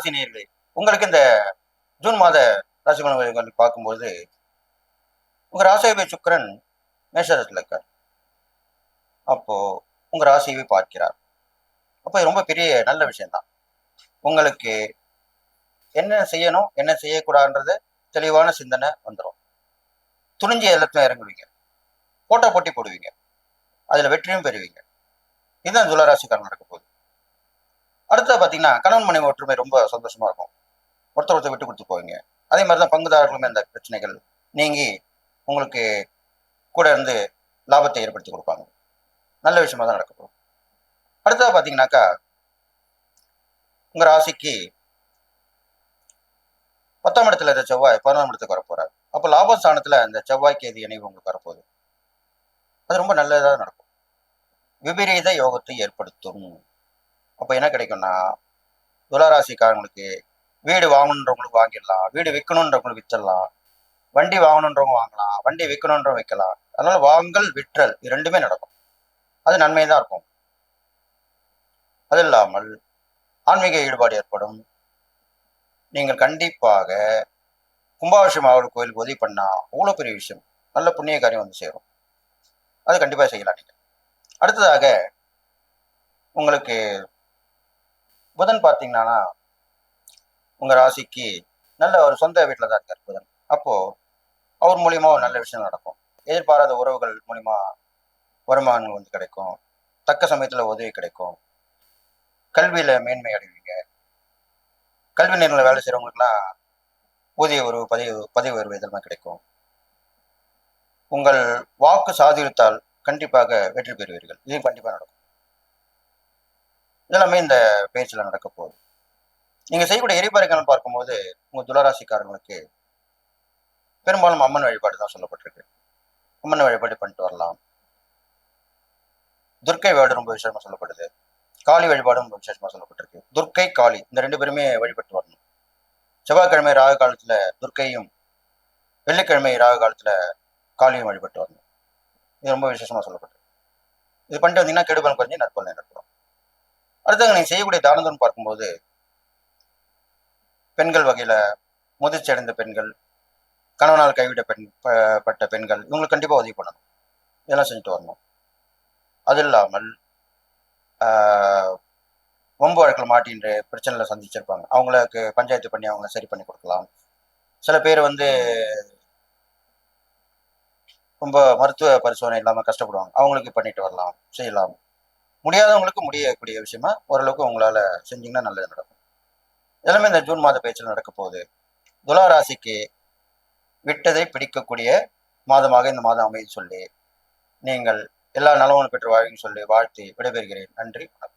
துளாராசி நேயர்களே, உங்களுக்கு இந்த ஜூன் மாத ராசி பலன்களை பார்க்கும்போது, உங்க ராசியாதிபதி சுக்கிரன் மேஷராசில இருக்கார். அப்போ உங்க ராசியவே பார்க்கிறார். அப்ப இது ரொம்ப பெரிய நல்ல விஷயம் தான். உங்களுக்கு என்ன செய்யணும், என்ன செய்யக்கூடாதுன்றது தெளிவான சிந்தனை வந்துரும். துணிஞ்சு எல்லாத்துலயும் இறங்குவீங்க. போட்டா போட்டி போடுவீங்க. அதுல வெற்றியும் பெறுவீங்க. இதுதான் துளாராசிக்காரன் நடக்க போகுது. அடுத்தது பார்த்தீங்கன்னா, கணவன் மனைவி ஒற்றுமை ரொம்ப சந்தோஷமா இருக்கும். ஒருத்தர் ஒருத்தர் விட்டு கொடுத்து போவீங்க. அதே மாதிரி தான் பங்குதாரர்களுமே அந்த பிரச்சனைகள் நீங்கி உங்களுக்கு கூட இருந்து லாபத்தை ஏற்படுத்தி கொடுப்பாங்க. நல்ல விஷயமா தான் நடக்க போகுது. அடுத்ததா பார்த்தீங்கன்னாக்கா, உங்க ராசிக்கு 10ஆம் இடத்துல இருந்த செவ்வாய் 11ஆம் இடத்துக்கு வரப்போறாரு. அப்போ லாபஸ்தானத்துல அந்த செவ்வாய் கேது இணைவு உங்களுக்கு வரப்போகுது. அது ரொம்ப நல்லதா நடக்கும். விபரீத யோகத்தை ஏற்படுத்தும். அப்ப என்ன கிடைக்கும்னா, துளாராசிக்காரங்களுக்கு வீடு வாங்கணுன்றவங்களுக்கு வாங்கிடலாம், வீடு விற்கணுன்றவங்களுக்கு வித்துடலாம், வண்டி வாங்கணுன்றவங்க வாங்கலாம், வண்டி விற்கணுன்றவங்க விற்கலாம். அதனால வாங்கல் விற்றல் இது ரெண்டுமே நடக்கும். அது நன்மை தான் இருக்கும். அது இல்லாமல் ஆன்மீக ஈடுபாடு ஏற்படும். நீங்கள் கண்டிப்பாக கும்பாபிஷேகம் கோயிலுக்கு உதவி பண்ணா அவ்வளோ பெரிய விஷயம். நல்ல புண்ணிய காரியம் வந்து சேரும். அது கண்டிப்பா செய்யலாம் நீங்க. அடுத்ததாக உங்களுக்கு புதன் பார்த்தீங்கன்னா, உங்க ராசிக்கு நல்ல ஒரு சொந்த வீட்டில் தான் இருக்கார் புதன். அப்போ அவர் மூலியமா ஒரு நல்ல விஷயம் நடக்கும். எதிர்பாராத உறவுகள் மூலியமா வருமானம் வந்து கிடைக்கும். தக்க சமயத்துல உதவி கிடைக்கும். கல்வியில மேன்மை அடைவீங்க. கல்வி நிறுவனத்தில் வேலை செய்யறவங்களுக்குலாம் ஊதிய உறவு, பதவி பதவி உயர்வு இதெல்லாம் கிடைக்கும். உங்கள் வாக்கு சாதுரியத்தால் கண்டிப்பாக வெற்றி பெறுவீர்கள். இது கண்டிப்பா நடக்கும். இதெல்லாமே இந்த பயிற்சியில நடக்க போகுது. நீங்க செய்யக்கூடிய எரிபறைகள் பார்க்கும்போது உங்க துளராசிக்காரங்களுக்கு பெரும்பாலும் அம்மன் வழிபாடு தான் சொல்லப்பட்டிருக்கு. அம்மன் வழிபாடு பண்ணிட்டு வரலாம். துர்க்கை வழிபாடு ரொம்ப விசேஷமா சொல்லப்படுது. காளி வழிபாடும் ரொம்ப விசேஷமா சொல்லப்பட்டிருக்கு. துர்க்கை, காளி இந்த ரெண்டு பேருமே வழிபட்டு வரணும். செவ்வாய்க்கிழமை ராகு காலத்துல துர்க்கையும், வெள்ளிக்கிழமை ராகு காலத்துல காளியும் வழிபட்டு வரணும். இது ரொம்ப விசேஷமா சொல்லப்பட்டிருக்கு. இது பண்ணிட்டு வந்தீங்கன்னா கெடுபலன் குறைஞ்சி நற்பலன் ஏற்படும். அடுத்தது நீங்க செய்யக்கூடிய தானதம் பார்க்கும்போது பெண்கள் வகையில முதிர்ச்சி அடைந்த பெண்கள், கணவனால் கைவிட பட்ட பெண்கள் இவங்களுக்கு கண்டிப்பா உதவி பண்ணணும். இதெல்லாம் செஞ்சுட்டு வரணும். அது இல்லாமல் வம்பு வழக்கில் மாட்டின்ற பிரச்சனைகளை சந்திச்சிருப்பாங்க. அவங்களுக்கு பஞ்சாயத்து பண்ணி அவங்கள சரி பண்ணி கொடுக்கலாம். சில பேர் வந்து ரொம்ப மருத்துவ பரிசோதனை இல்லாமல் கஷ்டப்படுவாங்க. அவங்களுக்கு பண்ணிட்டு வரலாம், செய்யலாம். முடியாதவங்களுக்கு முடியக்கூடிய விஷயமா ஓரளவுக்கு உங்களால செஞ்சீங்கன்னா நல்லது நடக்கும். எல்லாமே இந்த ஜூன் மாத பேச்சில் நடக்க போகுது. துலா ராசிக்கு விட்டதை பிடிக்கக்கூடிய மாதமாக இந்த மாதம் அமைய சொல்லி நீங்கள் எல்லா நலமும் பெற்று வாழ்க்கைன்னு சொல்லி வாழ்த்தி விடைபெறுகிறேன். நன்றி, வணக்கம்.